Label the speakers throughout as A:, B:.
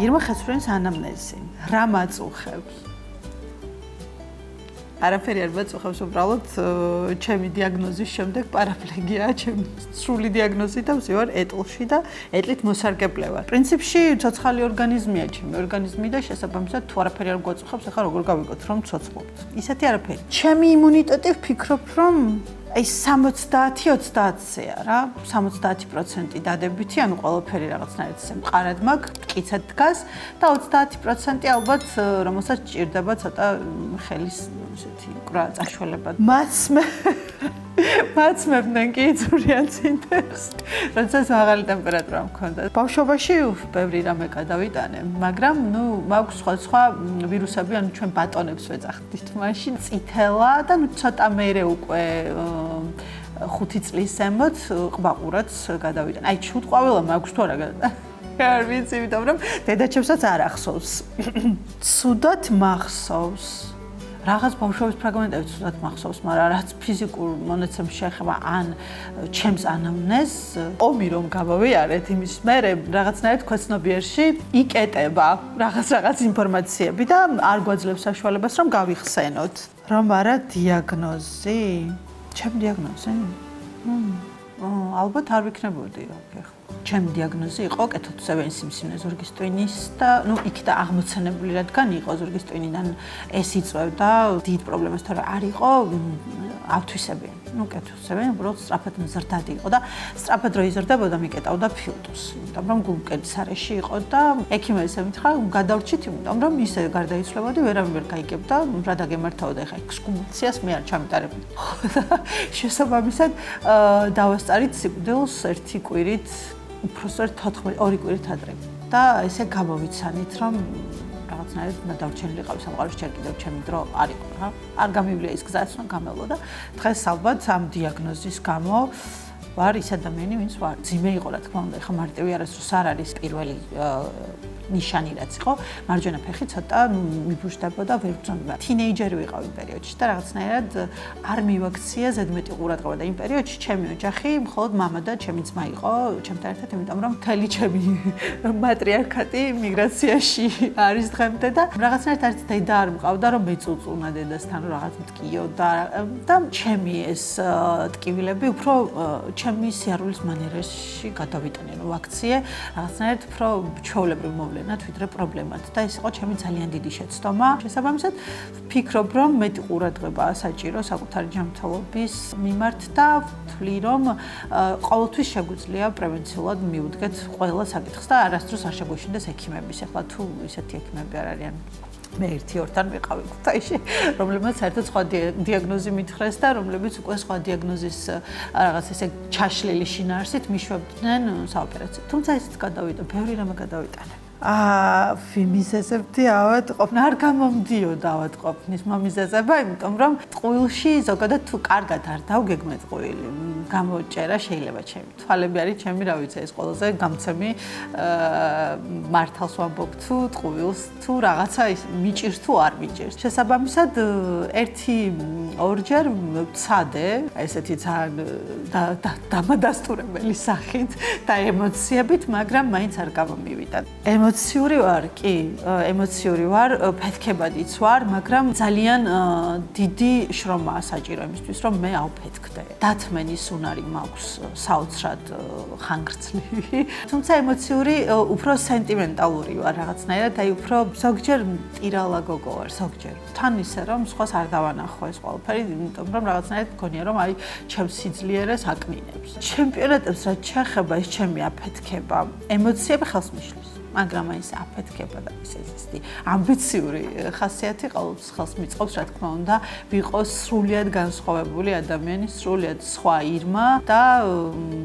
A: ირმა ხეცურიანის ანამნეზი. რა მაწუხებს? არაფერი არ მაწუხებს, უბრალოდ ჩემი დიაგნოზის შემდეგ პარაპლეგია, ჩემი სრული დიაგნოზით და ვზივარ ეტლში და ეტლით მოსარგებლე ვარ. პრინციპში ცოცხალი ორგანიზმია ჩემი ორგანიზმი და შესაბამისად თუ არაფერი არ გვაწუხებს, ახლა როგორ გავიგოთ რომ ცოცხლობთ. ისეთი არაფერი. ჩემი იმუნიტეტი ვფიქრობ რომ აი 70-20-ია რა, 70% დადებითი, ანუ ყველაფერი რაღაცნაირად ისე მყარად მაქვს, მტკიცედ დგას და 30% ალბათ რომელსაც ჭირდება ცოტა ხელის ესეთი კვრა წაშველება. მაცმებდნენ კი იწურიან წინდეს, როდესაც მაღალი ტემპერატურა მქონდა. ბავშვობაში ბევრი რამე გადავიტანე, მაგრამ ნუ მაქვს სხვა ვირუსები, ანუ ჩვენ ბატონებს ვეძახდით მაშინ, წითელა და ნუ ცოტა მერე უკვე 5 წლის ზემოთ ყბაყურაც გადავიტანე. აი ჩუტყვავილა მაქვს თუ არა არ ვიცი, იმიტომ რომ დედაჩემსაც არ ახსოვს. ცუდად მახსოვს. რაღაც ბავშვობის ფრაგმენტები ცუდად მახსოვს, მაგრამ რაც ფიზიკურ მონაცემს შეეხება ან ჩემს ანამნეზს, ომი რომ გავავიარეთ, იმის მერე რაღაცნაირად ქვეცნობიერში იკეტება რაღაც ინფორმაციები და არ გვაძლევს საშუალებას რომ გავიხსენოთ. რომ არა დიაგნოზი? ჩემი დიაგნოზი? ალბათ არ ვიქნებოდი ახლა. ჩემი დიაგნოზი იყო კეთილსებენი სიმსივნე ზურგის ტვინის და ნუ იქ და აღმოცენებული რადგან იყო ზურგის ტვინიდან ეს იწვევდა დიდ პრობლემას, თორე არ იყო ავთვისებიანი. ნუ კეთილსებენი უბრალოდ სწრაფად მზრდადი იყო და სწრაფად რო იზრდებოდა მიკეტავდა ფილტვს, იმიტომ რომ გულმკერდის არეში იყო და ექიმი ესე მითხრა გადავრჩით, იმიტომ რომ ისე გარდაიცვლებოდი, ვერავინ ვერ გაიგებდა, რა დაგემართავდა ახლა ექსკუმულაციას მე არ ჩამიტარებდი. შესაბამისად დავასწარით სიკვდილს ერთი კვირით უпроსტად 2 კვირით ადრე და ესე გამოვიცანით რომ რაღაცნაირად უნდა დავჩენილიყავი სამყაროში ჯერ კიდევ ჩემი დრო არ იყო რა. არ გამივლია ის გზაც რომ გამელოდა. დღეს ალბათ ამ დიაგნოზის გამო ვარ ის ადამიანი, ვინც ვარ. ძიმე იყო რა თქმა უნდა, ხა მარტივი არასდროს არ არის პირველი ნიშანი რაც იყო, მარჯვენა ფეხი ცოტა მიბუჟდებოდა, ვერ ვწონდა. თინეიჯერი ვიყავ იმ პერიოდში და რაღაცნაირად არ მივაქცია ზედმეტი ყურადღება და იმ პერიოდში ჩემი ოჯახი მხოლოდ მამა და ჩემი ძმა იყო ჩემთან ერთად, იმიტომ რომ მთელი ჩემი მატრიარქატი მიგრაციაში არის დღემდე და რაღაცნაირად არც დედა არ მყავდა, რომ მეწუწუნა დედასთან რაღაც მткиოდა და ჩემი ეს ტკივილები უფრო ჩემი სიარულის მანერაში გადავიტანე, რომ ვაქციე რაღაცნაირად უფრო ჩვეულებრივ მოვლენად ვიდრე პრობლემად და ეს იყო ჩემი ძალიან დიდი შეცდომა. შესაბამისად ვფიქრობ, რომ მეტი ყურადღებაა საჭირო საკუთარი ჯანმრთელობის მიმართ და ვთვლი, რომ ყოველთვის შეგვიძლია პრევენციულად მივუდგეთ ყველა საკითხს და არასდროს არ შეგვეშინდეს ექიმების. ახლა თუ ისეთი ექიმები არ არიან მე 1-2-თან ვიყავი ქუთაისში, რომლებიც საერთოდ სხვა დიაგნოზი მითხრეს და რომლებიც უკვე სხვა დიაგნოზის რაღაც ესე ჩაშლილი შინაარსით მიშვებდნენ საოპერაციო. თუმცა ისიც გადავიდა, ბევრი რამე გადავიტანე. მიზეზებდი ავატყოფნა, არ გამომდიოდა ავატყოფნის მომიზეზება, იმიტომ რომ ტყუილში ზოგადად თუ კარგად არ დავგეგმე ტყუილი, გამოჭერა შეიძლება ჩემი. თვალები არის ჩემი, რა ვიცი, ეს ყველაზე გამცემი მართალს ვამბობ თუ ტყუილს თუ რაღაცა მიჭირს თუ არ მიჭირს. შესაბამისად 1-2 ვცადე, ესეთი ძალიან დამადასტურებელი სახით და ემოციებით, მაგრამ მაინც არ გამომივიდა. ემოციური ვარ, კი, ემოციური ვარ, ფეთქებადიც ვარ, მაგრამ ძალიან დიდი შრომაა საჭირო იმისთვის, რომ მე ავფეთქდე. დათმენის უნარი მაქვს საოცრად ხანგრძლივი. თუმცა ემოციური უფრო სენტიმენტალური ვარ რაღაცნაირად, აი უფრო ზოგჯერ მტირალა გოგო ვარ, ზოგჯერ. თან ისე რომ სხვას არ დავანახო ეს ყველაფერი, იმიტომ რომ რაღაცნაირად მგონია რომ აი ჩემს სიძლიერეს აკნინებს. ჩემპიონატებს რაც შეეხება ეს ჩემი აფეთქება, ემოციები ხელს მიშლის. მაგრამ ის აფეთქება და ისეთი ამბიციური ხასიათი ყოველთვის ხელს მიწყობს, რა თქმა უნდა, ვიყოს სრულიად განსხვავებული ადამიანი, სრულიად სხვა ირმა და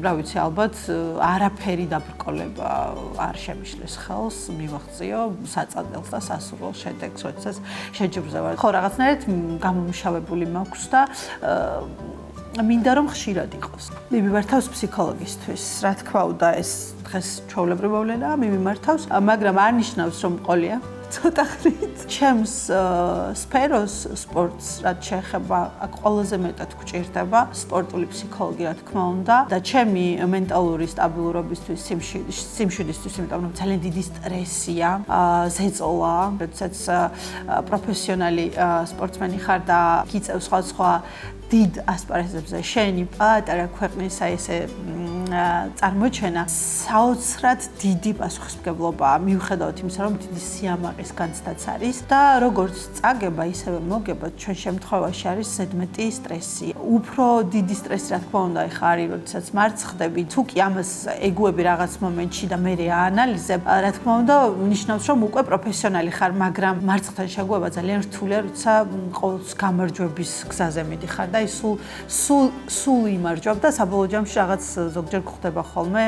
A: რა ვიცი, ალბათ არაფერი დაბრკოლება არ შემიშლეს ხელს, მივაღწიო საწადელს და სასურველ შედეგს, როდესაც შეჯიბრზევარ. ხო, რაღაცნაირად გამომშავებული მაქვს და მინდა რომ ხშირად იყოს. მიმართავს ფსიქოლოგისთვის, რა თქმა უნდა, ეს დღეს ჩვეულებრივი მოვლენაა, მიმართავს, მაგრამ არ ნიშნავს რომ მყოლია. ცოტა ხნით ჩემს სფეროს სპორტს რაც შეეხება აქ ყველაზე მეტად გვჭირდება სპორტული ფსიქოლოგი რა თქმა უნდა და ჩემი მენტალური სტაბილურობისთვის სიმშვიდისთვის იმიტომ რომ ძალიან დიდი სტრესია ზეწოლა როდესაც პროფესიონალი სპორტსმენი ხარ და გიწევს სხვადასხვა დიდ ასპარეზებზე შენი პატარა ქვეყნის აი ესე წარმოჩენა საოცრად დიდი პასუხისმგებლობაა მიუხედავად იმისა რომ დიდი სიამაყის განცდაც არის და როგორც წაგება ისევე მოგება ჩვენ შემთხვევაში არის ზედმეტი სტრესი უფრო დიდი სტრესი რა თქმა უნდა ეხა არის როდესაც მარცხდები თუ კი ამას ეგუები რაღაც მომენტში და მე აანალიზებ რა თქმა უნდა ნიშნავს რომ უკვე პროფესიონალი ხარ მაგრამ მარცხთან შეგუება ძალიან რთულია როცა ყოველთვის გამარჯვების გზაზე მიდიხარ და ის სულ იმარჯვებ და საბოლოო ჯამში რაღაც ზოგჯერ გვხდება ხოლმე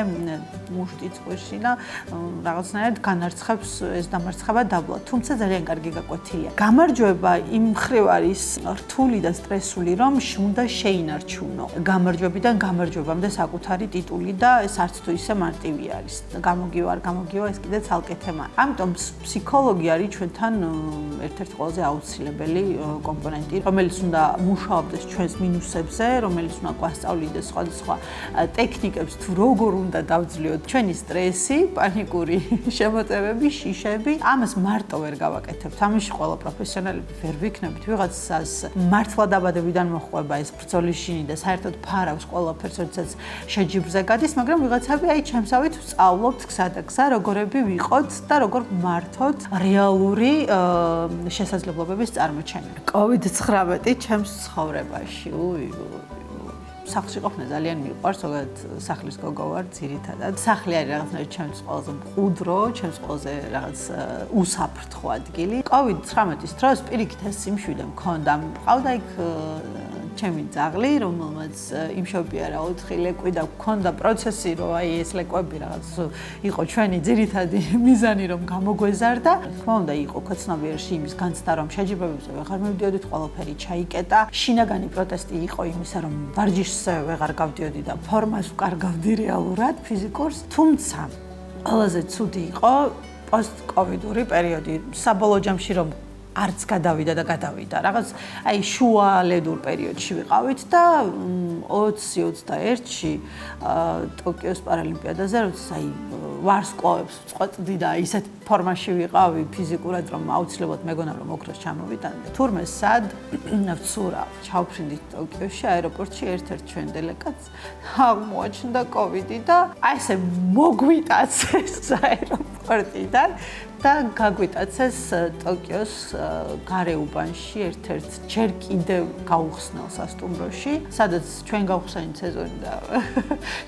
A: მუშტი წვერში და რაღაცნაირად განარცხებს ეს დამარცხება დაბლა. თუმცა ძალიან კარგი გაკვეთილია. გამარჯვება იმ მხრივ არის რთული და სტრესული, რომ უნდა შეინარჩუნო. გამარჯვებიდან გამარჯვებამდე საკუთარი ტიტული და ეს არც თუ ისე მარტივი არის. გამოგივა ეს კიდე ცალკე თემა. ამიტომ ფსიქოლოგი არის ჩვენთან ერთ-ერთი ყველაზე აუცილებელი კომპონენტი, რომელიც უნდა მუშაობდეს ჩვენს მინუსებზე, რომელიც უნდა გვასწავლიდეს სხვადასხვა ტექნიკებს თუ როგორ უნდა დავძლიოთ ჩვენი სტრესი, პანიკური შემოტევები, შიშები. ამას მარტო ვერ გავაკეთებთ. ამაში ყველა პროფესიონალები ვერ ვიქნებით. ვიღაცას მართლა დაბადებიდან მოხვება ეს ბრძოლის შინი და საერთოდ ფარავს ყველაფერს, როდესაც შეჯიბრზე გადის, მაგრამ ვიღაცები აი ჩემსავით ვსწავლობთ გზა და გზა, როგორები ვიყოთ და როგორ მართოთ რეალური შესაძლებლობების წარმოჩენა. COVID-19 ჩემს ცხოვრებაში სახლში ყოფნა ძალიან მიყვარს, ზოგადად სახლის გოგო ვარ ძირითადად. სახლი არის რაღაცნაირად ჩემს ყველაზე მყუდრო, ჩემს ყველაზე რაღაც უსაფრთხო ადგილი. COVID-19 დროს პირიქით ეს სიმშვიდე მქონდა. მყავდა იქ ჩემი ძაღლი, რომელმაც იმშობია რა 4 ლეკვი და მქონდა პროცესი, რომ აი ეს ლეკვები რაღაც იყო ჩვენი ძირითადი მიზანი, რომ გამოგვეზარდა. თქმა უნდა, იყო ქოცნობიერში იმის განცდა, რომ შეჯიბრებებზე ვეღარ მივდიოდით, ყველაფერი ჩაიკეტა. შინაგანი პროტესტი იყო იმისა, რომ ვარჯიშზე ვეღარ გავდიოდი და ფორმას ვკარგავდი რეალურად ფიზიკურს. თუმცა ყველაზე ცუდი იყო პოსტ-კოვიდური პერიოდი. საბოლოო ჯამში რომ არც გადავიდა და გადავიდა. რაღაც აი შუალედურ პერიოდში ვიყავით და 2021-ში ტოკიოს პარალიმპიადაზე, როცა აი ვარსკვლავებს წყვეტდი და ისეთ ფორმაში ვიყავი ფიზიკურად, რომ აუცილებლად მეგონა რომ ოქროს ჩამოვიტანდი. თურმე სად ვცურა, ჩავფრინდით ტოკიოში აეროპორტში ერთ-ერთ ჩვენ დელეგატს აღმოაჩნდა COVID და აი ესე მოგვიტაცეს აეროპორტიდან და გაგვიტაცეს ტოკიოს გარეუბანში ერთ-ერთ ჯერ კიდევ გაუხსნელ სასტუმროში, სადაც ჩვენ გავხსენით სეზონი და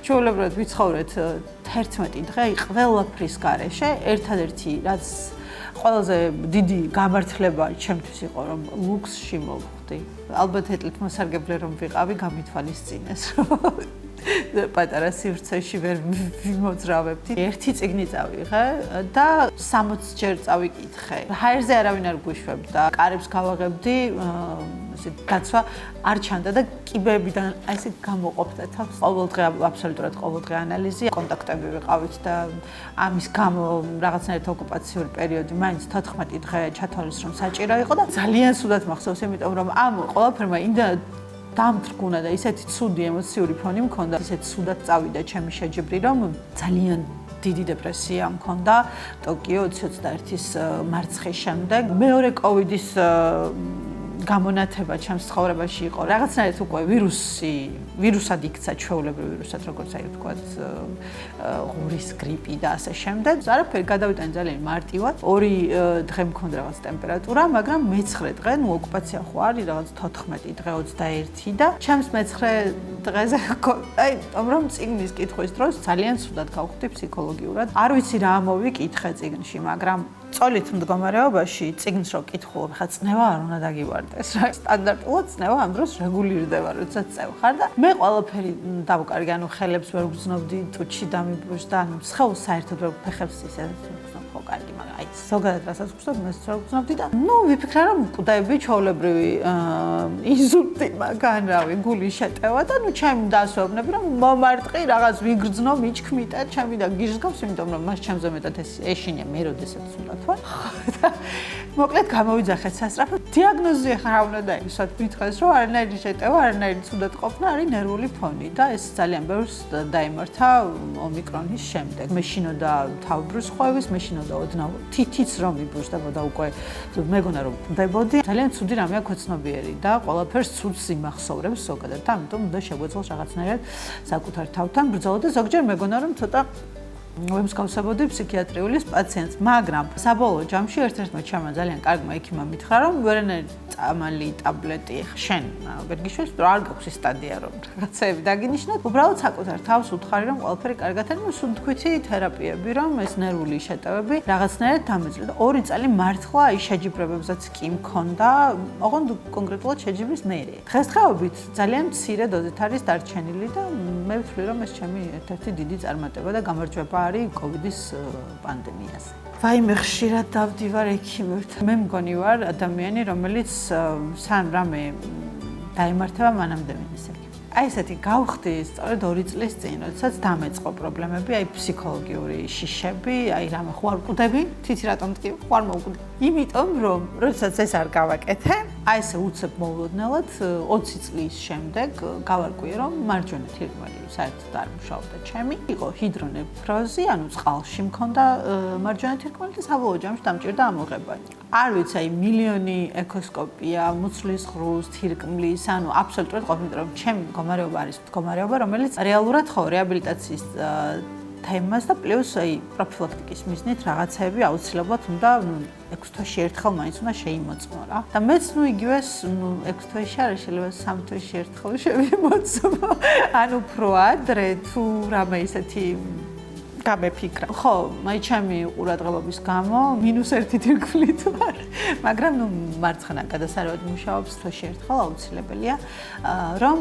A: ჩვეულებრივად ვიცხოვრეთ 11 დღე ყველაფრის გარეშე. ერთადერთი რაც ყველაზე დიდი გამართლება ჩემთვის იყო, რომ ლუქსში მოვხვდი. ალბათ ეტლით მოსარგებლე რომ ვიყავი, გამითვალისწინეს, რომ პატარა სივრცეში ვერ ვიმოძრავებდი. ერთი წიგნი წავიღე და 60 ჯერ წავიკითხე. ჰაერზე არავინ არ გვიშვებდა. კარებს გავაღებდი, ესე დაცვა არ ჩანდა და კიბეებიდან აი ესე გამოყოფდა თავს. ყოველდღე აბსოლუტურად ყოველდღე ანალიზი, კონტაქტები ვიყავით და ამის გამო რაღაცნაირად ოკუპაციური პერიოდი მაინც 14 დღე ჩათვალეს რომ საჭირო იყო და ძალიან სუდად მახსოვს, იმიტომ რომ ამ ყველაფერმა იმდანად დამთრგუნა და ისეთი ცუდი ემოციური ფონი მქონდა, ისეთი სუდად წავიდა ჩემი შეჯიბრი, რომ ძალიან დიდი დეპრესია მქონდა ტოკიო 2021-ის მარცხის შემდეგ. მეორე COVID-ის გამონათება ჩემს ცხოვრებაში იყო რაღაცნაირად უკვე ვირუსად იქცა ჩვეულებრივ ვირუსად, როგორც აი ვთქვათ, ღურის გრიპი და ასე შემდეგ. არაფერი გადავიტანე ძალიან მარტივად. 2 დღე მქონდა რაღაც ტემპერატურა, მაგრამ მე-9 დღე, ნუ ოკუპაცია ხო არის რაღაც 14 დღე 21 და ჩემს მე-9 დღეზე აი რომ წიგნის კითხვის დროს ძალიან სუდად გავხდი ფსიქოლოგიურად. არ ვიცი რა მოვიკითხე წიგნში, მაგრამ წოლით მდგომარეობაში წიგნს რო კითხულობ, ხა წნევა არ უნდა დაგივარდეს რა. სტანდარტულად წნევა ამ დროს რეგულირდება, როდესაც წევ ხარ და მე ყველაფერი დავკარგი, ანუ ხელებს ვერ ვგრძნობდი, ტუჩი დამიბრუშდა, ანუ სხეულს საერთოდ ვერ ფეხებს ისე ვგრძნობ. იყო კარგი, მაგრამ აი ზოგადად რასაც ვხსოვ, მე ვცნობდი და ვიფიქრე რომ მკვდები ჩვეულებრივი ინსულტი მაგან რავი, გულის შეტევა და ჩემი დასვევნები რომ მომარტყი რაღაც ვიგრძნო, მიჩქმიტე, ჩემი და გიჟგავს, იმიტომ რომ მას ჩემზე მეტად ეს ეშინია მე როდესაც უნდა თქვა. მოკლედ გამოვიძახეთ სასწრაფოდ. დიაგნოზი ახლა რა უნდა დაისვათ, მითხრეს რომ არანაირი შეტევა, არანაირი ცუდად ყოფნა არის ნერვული ფონი და ეს ძალიან ბევრს დაიმართა ომიკრონის შემდეგ. მე შინოდა თავბრუს ხვევის, მე შინოდა ოდნავ თითიც რომ იბურსდებოდა უკვე მეგონა რომ დებოდი. ძალიან ცუდი რამეა ქოცნობიერი და ყველაფერს ცუდს იმახსოვრებს ზოგადად და ამიტომ უნდა შეგვეძლოს რაღაცნაირად საკუთარ თავთან ბრძოლა და ზოგჯერ მეგონა რომ ცოტა ვემსგავსებოდი ფსიქიატრიული პაციენტს, მაგრამ საბოლოო ჯამში ერთ-ერთმა ჩემმა ძალიან კარგმა ექიმმა მითხრა, რომ ვერანაირი წამალი, ტაბლეტი შენ ვერ გიშვებს, არ გაქვს ის სტადია, რომ რაღაცები დაგინიშნოთ. უბრალოდ საკუთარ თავს უთხარი, რომ ყველაფერი კარგად არის, სუნთქვითი თერაპიები, რომ ეს ნერვული შეტევები რაღაცნაირად დამეძლო და 2 წელი მართლა აი შეჯიბრებებსაც კი მქონდა, ოღონდ კონკრეტულად შეჯიბრის მერე. დღესდღეობით ძალიან მცირე დოზით არის დარჩენილი და მე ვთვლი, რომ ეს ჩემი ერთ-ერთი დიდი წარმატება და გამარჯვება არის კოვიდის პანდემიაზე. ვაიმე ხშირად დავდივარ ექიმებთან. მე მგონი ვარ ადამიანი, რომელიც სამ რამე დაიმართება მანამდე მინდის ექიმი. აი ესეთი გავხდი სწორედ 2 წლის წინ, როდესაც დამეწყო პრობლემები, აი ფსიქოლოგიური შიშები, აი რამე ხო არ ვკვდები, თითი რატომ მტკი, ხო არ მოვკვდი. იმიტომ რომ როდესაც ეს არ გავაკეთე, აი ესე უცებ მოულოდნელად 20 წლის შემდეგ გავარკვიე, რომ მარჯვენა თირკმელი საერთოდ არ მუშაობდა ჩემი. იყო ჰიდრონეფროზი, ანუ წყალში მქონდა მარჯვენა თირკმელი და საბოლოო ჯამში დამჭირდა ამოღება. არ ვიცი, აი მილიონი ეკოსკოპია, მუცლის ღრუს, თირკმლის, ანუ აბსოლუტურად ყოფილი რომ ჩემი მდგომარეობა არის მდგომარეობა, რომელიც რეალურად ხო რეაბილიტაციის თემას და პლუს აი პროფილაქტიკის მიზნით რაღაცები აუცილებლად უნდა 6 თვეში ერთხელ მაინც უნდა შეიმოწმო რა. და მეც იგივეს 6 თვეში არ შეიძლება 3 თვეში ერთხელ შევიმოწმო. ანუ უფრო ადრე თუ რამე ისეთი გამეფიქრა. ხო, აი ჩემი ყურადღებობის გამო -1 თირკმლით ვარ, მაგრამ მარცხენა გადასარევად მუშაობს თვეში ერთხელ აუცილებელია, რომ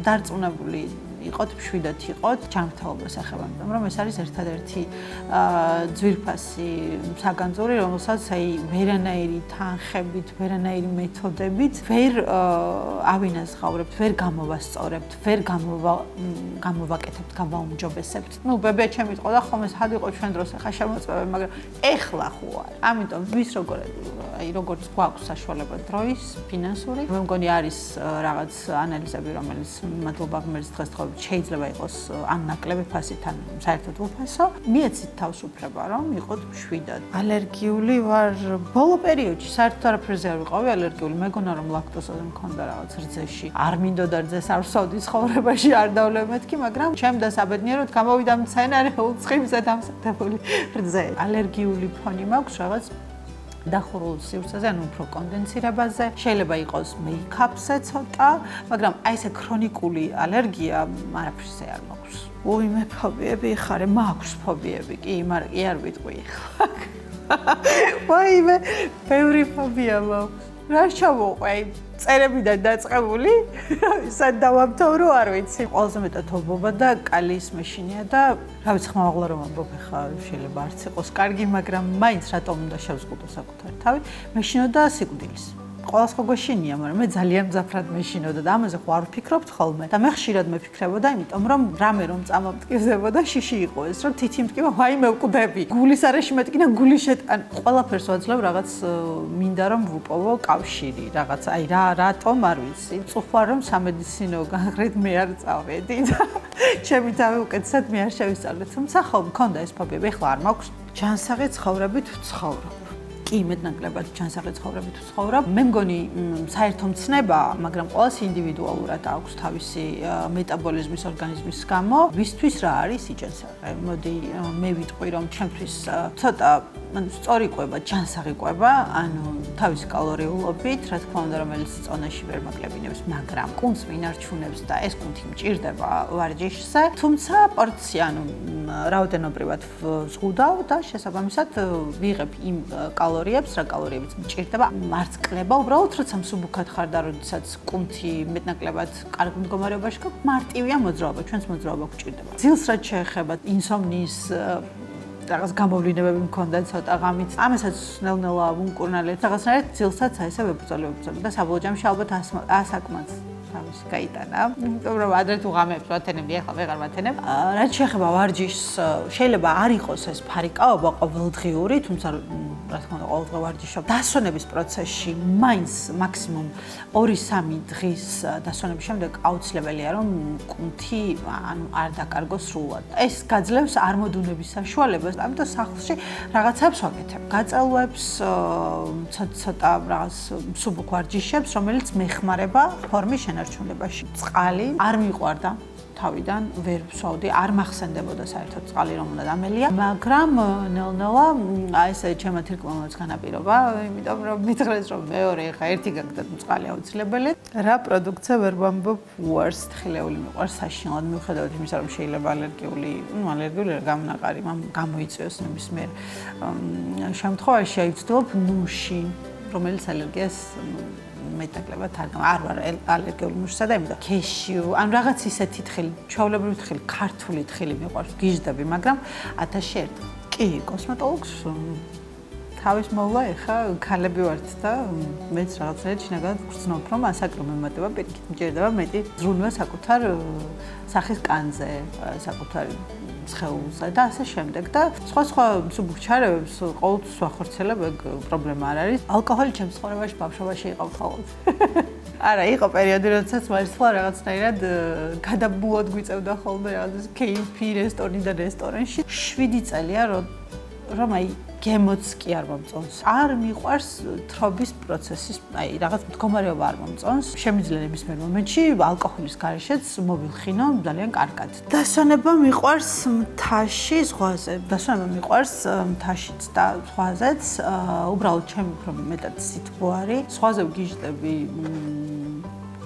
A: დარწმუნებული იყოთ, მშვიდად იყოთ, ჯანმრთელობას ეხება, იმიტომ რომ ეს არის ერთადერთი ძვირფასი საგანძური, რომელსაც აი ვერანაირი თანხებით, ვერანაირი მეთოდებით ვერ ავინაზღავრებთ, ვერ გამოვასწორებთ, ვერ გამოვაკეთებთ, გავაუმჯობესებთ. ბებია ჩემი თყოდა ხომ ეს ჰად იყო ჩვენ დროს ახლა შემოწმებები, მაგრამ ეხლა ხო არის. ამიტომ ვის როგორც გვაქვს საშუალება დროის, ფინანსური, მე მგონი არის რაღაც ანალიზები, რომელიც მადლობა ღმერთს დღესდღეობით შეიძლება იყოს ან ნაკლები ფასით, ან საერთოდ უფასო. მიეცით თავისუფლება, რომ იყოთ მშვიდად. ალერგიული ვარ ბოლო პერიოდში, საერთოდ არაფერზე არ ვიყავი ალერგიული. მეგონა რომ ლაქტოზაზე მქონდა რაღაც რძეში. არ მინდოდა რძეს არ ვსავდი ცხოვრებაში, არ დავლევ მეთქი, მაგრამ ჩემ დასაბედნიეროდ გამოვიდა მცენარე უცხიმზე დამზადებული რძე. ალერგიული ფონი მაქვს რაღაც დახურულ სივრცეზე, ანუ უფრო კონდენსირებაზე, შეიძლება იყოს მეიქაპზე ცოტა, მაგრამ აი ესე ქრონიკული ალერგია არაფერზე არ მაქვს. უიმე ფობიები ხარე, მაქვს ფობიები, კი, მაგრამ კი არ ვიტყვი ახლა. ვაიმე, ბევრი ფობია მაქვს. რა ჩავოყვე, აი წერებიდან დაწყებული, სად დავამთავრო არ ვიცი. ყველაზე მეტად ობობა და კალის მეშინია და რა ვიცი, ხმააღლა რომ ამბობ ხა შეიძლება არც იყოს კარგი, მაგრამ მაინც რატომ უნდა შევზღუდო საკუთარი თავი, მეშინოდა სიკვდილის. ყველას ხო გვეშინია, მაგრამ მე ძალიან მძაფრად მეშინოდა და ამაზე ხო არ ვფიქრობთ ხოლმე. და მე ხშირად მეფიქრებოდა, იმიტომ რომ რამე რომ წამომტკიცებოდა, შიში იყო ეს, რომ თითი მტკივა, ვაიმე ვკვდები. გულის არეში მეტკინა გული შეტან. ყველაფერს ვაძლევ რაღაც მინდა რომ ვუპოვო კავშირი, რაღაც აი რატომ არ ვიცი. წუხარ რომ სამედიცინო განხრით მე არ წავედი და ჩემი თავი უკეთესად მე არ შევისწავლე. თუმცა ხო მქონდა ეს ფობიები, ეხლა არ მაქვს. ჯანსაღი ცხოვრებით ვცხოვრობ. კი, მეტნაკლებად ჯანსაღი ცხოვრებით ვცხოვრობ. მე მგონი საერთო მცნება, მაგრამ ყველას ინდივიდუალურად აქვს თავისი მეტაბოლიზმის ორგანიზმის გამო, ვისთვის რა არის სიჯანსაღე. მოდი მე ვიტყვი რომ ჩემთვის ცოტა სწორი კვება, ჯანსაღი კვება, ანუ თავისი კალორიულობით, რა თქმა უნდა, რომელიც წონაში ვერ მაგლებინებს, მაგრამ კუნთს მინარჩუნებს და ეს კუნთი მჭირდება ვარჯიშზე. თუმცა პორცია, ანუ რაოდენობრივად ვზღუდავ და შესაბამისად ვიღებ იმ კალორიებს, რა კალორიებიც მჭირდება. არც კლება, უბრალოდ როცა მსუბუქად ხარ და როდესაც კუნთი მეტნაკლებად კარგ მდგომარეობაში გაქვს, მარტივია მოძრაობა, ჩვენს მოძრაობა გვჭირდება. ძილს რაც შეეხება ინსომნიის რაღაც გამოვლინებები მქონდა ცოტა ღამით. ამასაც ნელ-ნელა ვუნკურნალეთ. რაღაცნაირად ძილსაც აი ესე ვებრძოლებ და საბოლოო ჯამში ალბათ ასაკმაც თავისი გაიტანა. იმიტომ რომ ადრე თუ ღამეებს ვათენებდი, ახლა ვეღარ ვათენებ. რაც შეეხება ვარჯიშს, შეიძლება არ იყოს ეს ფარიკაობა ყოველდღიური, თუმცა რა თქმა უნდა ყოველდღე ვარჯიშობ. დასვენების პროცესში მაინც მაქსიმუმ 2-3 დღის დასვენების შემდეგ აუცილებელია რომ კუნთი ანუ არ დაკარგოს სრულად. ეს გაძლევს არმოდუნების საშუალებას, ამიტომ სახლში რაღაცებს ვაკეთებ. გაწელვებს, ცოტა რაღაც მსუბუქ ვარჯიშებს, რომელიც მეხმარება ფორმის შენარჩუნებაში. წყალი არ მიყვარდა თავიდან, ვერ ვსვავდი, არ მახსენდებოდა საერთოდ წყალი რომ უნდა დამელია, მაგრამ ნელ-ნელა აი ესე ჩემო თირკმელმაც განაპირობა, იმიტომ რომ მითხრეს რომ მეორე ხა ერთი გაგდათ წყალი აუცილებელი. რა პროდუქცია ვერ ვამბობ უარს, თხილეული მიყვარს საშინლად, მიუხედავად იმისა რომ შეიძლება ალერგიული გამონაყარი გამოიწვიოს ნებისმიერ შემთხვევაში, აი ვცდილობ ნუში, რომელიც ალერგიას მეტნაკლებად არ ვარ ალერგიული ნუშსა და იმდა ქეშიუ, ან რაღაც ისეთი თხილი, ჩვეულებრივი თხილი, ქართული თხილი მიყვარს, გიჟდები, მაგრამ 1000-1. კი, კოსმეტოლოგს თავის მოვლა, ეხა ქალები ვართ და მეც რაღაცნაირად შინაგანად ვგრძნობ, რომ ასაკრო მემატება, პირიქით მჭირდება მეტი ზრუნვა საკუთარ სახის კანზე, საკუთარ სხეულზე და ასე შემდეგ და სხვა მსუბუქ ჩარევებს ყოველთვის ვახორციელებ, ეგ პრობლემა არ არის. ალკოჰოლი ჩემს ცხოვრებაში ბავშვობაში იყო მხოლოდ. არა, იყო პერიოდი, როდესაც მართლა რაღაცნაირად გადაბმულად გვიწევდა ხოლმე რაღაც KFC რესტორნიდან რესტორანში. 7 წელია რომ აი გემოც კი არ მომწონს. არ მიყვარს თრობის პროცესის, აი რაღაც მდგომარეობა არ მომწონს. შემიძლია ნებისმიერ მომენტში ალკოჰოლის გარეშეც მოვილხინო ძალიან კარგად. დასვენება მიყვარს მთაში, ზღვაზე. დასვენება მიყვარს მთაშიც და ზღვაზეც. უბრალოდ ჩემი უფრო მეტად სითბო არის. ზღვაზე ვგიჟდები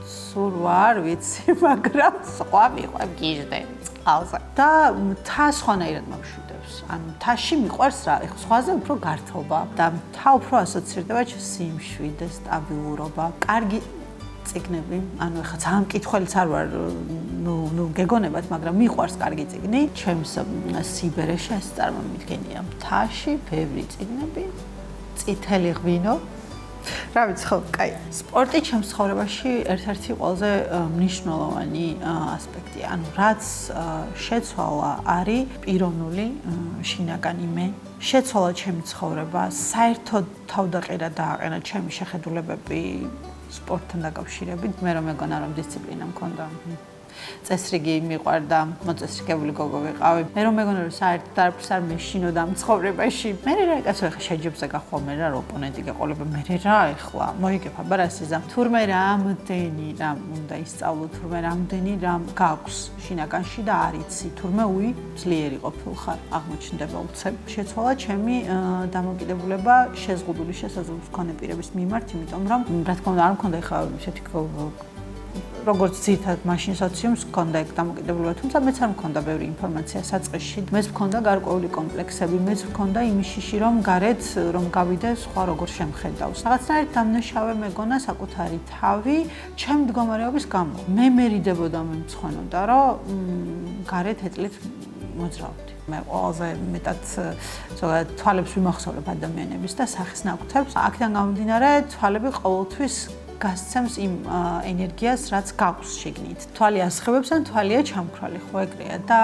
A: სულ არ ვიცი, მაგრამ სხვა მიყვარს გიჟდები წყალზე. და მთა სხვანაირად მამშვიდებს. ანუ მთაში მიყვარს რა, ეხლა ზღვაზე უფრო გართობა და მთა უფრო ასოცირდება სიმშვიდე, სტაბილურობა, კარგი წიგნები. ანუ ეხლა ძალიან მკითხველიც არ ვარ, ნუ გეგონებათ, მაგრამ მიყვარს კარგი წიგნი. ჩემს სიბერეში ეს წარმომიდგენია მთაში, ბევრი წიგნები, წითელი ღვინო. რა ვიცი ხო, კაი. სპორტი ჩემს ცხოვრებაში ერთ-ერთი ყველაზე მნიშვნელოვანი ასპექტია. ანუ რაც შეცვალა არის პიროვნული შინაგანი მე. შეცვალა ჩემი ცხოვრება, საერთოდ თავდაყირა დააყენა ჩემი შეხედულებები სპორტთან დაკავშირებით. მე რომ მეგონა რომ დისციპლინა მქონდა. წესრიგი მიყვარდა, მოწესრიგებული გოგო ვიყავი. მე რომ მეგონა რომ საერთოდ არაფერს არ მეშინოდა ცხოვრებაში. მე რა ეკაცო ახლა შეჯებზე გახვალ მე რა ოპონენტი გაყოლება მე რა ახლა მოიგებ აბა რა სიზამ. თურმე რამდენი რამ უნდა ისწავლო, თურმე რამდენი რამ გაქვს შინაგანში და არიცი. თურმე უი ძლიერი ყოფილხარ, აღმოჩნდება უცებ. შეცვალა ჩემი დამოკიდებულება შეზღუდული შესაძლებლობის მქონე პირების მიმართ, იმიტომ რომ რა თქმა უნდა არ მქონდა ახლა ესეთი როგორც ძირითადად მაშინ სოციუმს მქონდა ეგ დამოკიდებულება, თუმცა მეც არ მქონდა ბევრი ინფორმაცია საწყისში. მეც მქონდა გარკვეული კომპლექსები, მეც მქონდა იმის შიში, რომ გარეთ რომ გავიდე სხვა როგორ შემხედავს. რაღაცნაირად დამნაშავე მეგონა საკუთარი თავი ჩემ მდგომარეობის გამო. მე მერიდებოდა მე მცხონოდა, რომ გარეთ ეტლით მოძრავდი. მე ყველაზე მეტად ზოგადად თვალებს ვიმახსოვრებ ადამიანების და სახის ნაკვთებს. აქედან გამომდინარე, თვალები ყოველთვის გასცემს იმ ენერგიას, რაც გაქვს შიგნით. თვალი ასხივებს ან თვალია ჩამქრალი, ხო ეგრეა და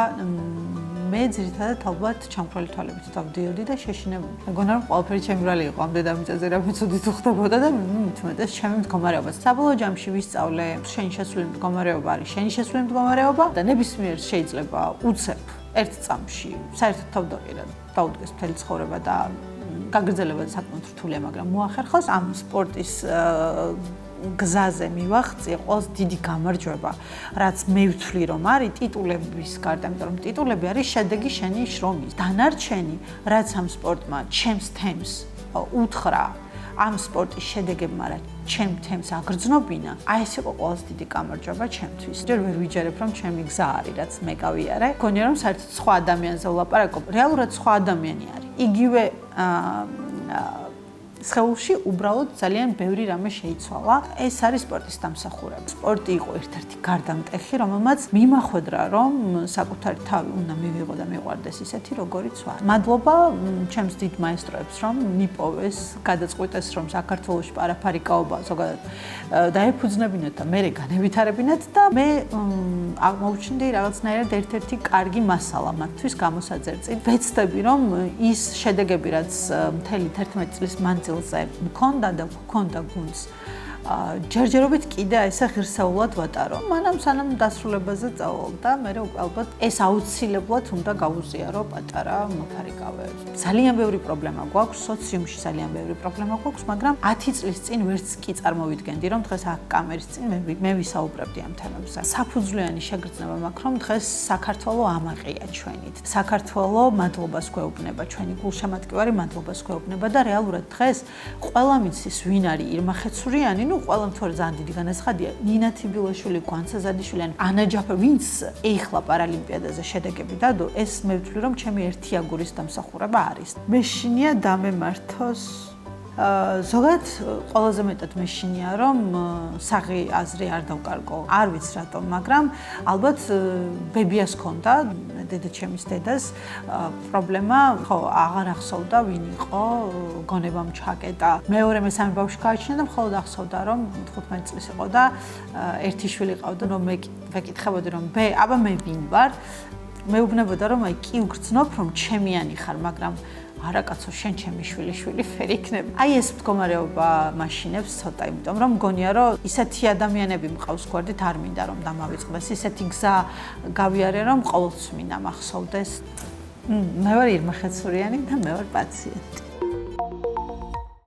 A: მე ძირითადად ალბათ ჩამქრალი თვალებით დავდიოდი და შეშინებული. მეგონა რომ ყველაფერი ჩემი ბრალი იყო ამ დედამიწაზე, რა მეცოდი თუ ხდებოდა და მithumetes ჩემი მდგომარეობაც. საბოლოო ჯამში ვისწავლე, შენი შესული მდგომარეობა არის შენი შესული მდგომარეობა და ნებისმიერ შეიძლება უცებ ერთ წამში საერთოდ თავდაყირა დაუდგეს მთელი ცხოვრება და გაგრძელება საკმაოდ რთულია, მაგრამ მოახერხოს ამ სპორტის გზაზე მივახციე ყველს დიდი გამარჯვება, რაც მე ვთვლი რომ არის ტიტულების გარდა, იმიტომ რომ ტიტულები არის შედეგი შენი შრომის. დანარჩენი, რაც ამ სპორტმა ჩემს თემს უთხრა, ამ სპორტის შედეგებმა რა ჩემ თემს აგრძნობინა, აი ეს იყო ყველს დიდი გამარჯვება ჩემთვის. ჯერ ვერ ვიჯერებ რომ ჩემი გზა არის, რაც მე გავიარე. მგონია რომ საერთოდ სხვა ადამიანზე ვლაპარაკობ, რეალურად სხვა ადამიანი არის. იგივე სხეულში უბრალოდ ძალიან ბევრი რამე შეიცვალა. ეს არის სპორტის დამსახურება. სპორტი იყო ერთ-ერთი გარდამტეხი, რომელმაც მიმახვედრა, რომ საკუთარი თავი უნდა მივიღო და მიყვარდეს ისეთი, როგორიც ვარ. მადლობა ჩემს დიდ მაესტროებს, რომ მიპოვეს, გადაწყვიტეს, რომ საქართველოში პარაფარიკაობა ზოგადად დაეფუძნებინათ და მერე განევითარებინათ და მე აღმოჩნდი რაღაცნაირად ერთ-ერთი კარგი მასალა მათთვის გამოსაძერწი. ვეცდები, რომ ის შედეგები, რაც მთელი 11 წლის მანძილზე მქონდა და გქონდა გუნდს, ჯერჯერობით კიდე ესე ღირსეულად ვატარო. მანამ სანამ დასრულებაზე წავალ და მე უკვე ალბათ ეს აუცილებლად უნდა გაუზიარო პატარა მოფარიკავეებს. ძალიან ბევრი პრობლემა გვაქვს, სოციუმში ძალიან ბევრი პრობლემა გვაქვს, მაგრამ 10 წლის წინ ვერც კი წარმოვიდგენდი, რომ დღეს აქ კამერის წინ მე ვისაუბრებდი ამ თემებზე. საფუძვლიანი შეგრძნება მაქვს, რომ დღეს საქართველო ამაყია ჩვენით. საქართველო მადლობას გვეუბნება, ჩვენი გულშემატკივარი მადლობას გვეუბნება და რეალურად დღეს ყველა მიცის ვინ არის ირმა ხეცურიანი, ყველამ თორე ძალიან დიდი განაცხადია ნინა თიბილაშვილი, კვან საზადიშვილი, ანა ჯაფარი, ვინც ეხლა პარალიმპიადაზე შედეგები დადო, ეს მე ვთვლი, რომ ჩემი ერთი აგურის დამსახურება არის. მეშინია დამემართოს ზოგადად ყველაზე მეტად მეშინია, რომ საღი აზრი არ დავკარგო. არ ვიცი რატომ, მაგრამ ალბათ ბებიას ჰქონდა, დედაჩემის დედას პრობლემა, ხო, აღარ ახსოვდა ვინ იყო, გონებამ ჩაკეტა. მეორე მესამე ბავშვი გააჩინა და მხოლოდ ახსოვდა, რომ 15 წლის იყო და ერთი შვილი ყავდა, რომ მე ვეკითხებოდი, რომ აბა მე ვინ ვარ? მეუბნებოდა, რომ აი კი უგრძნობ, რომ ჩემიანი ხარ, მაგრამ არა კაცო, შენ ჩემი შვილი ვერ იქნები. აი ეს მდგომარეობა მაშინებს ცოტა, იმიტომ რომ მგონია, რომ ისეთი ადამიანები მყავს გვერდით, არ მინდა რომ დამავიწყდეს, ისეთი გზა გავიარე, რომ ყოველთვის მინდა მახსოვდეს. მე ვარ ირმა ხეცურიანი და მე ვარ პაციენტი.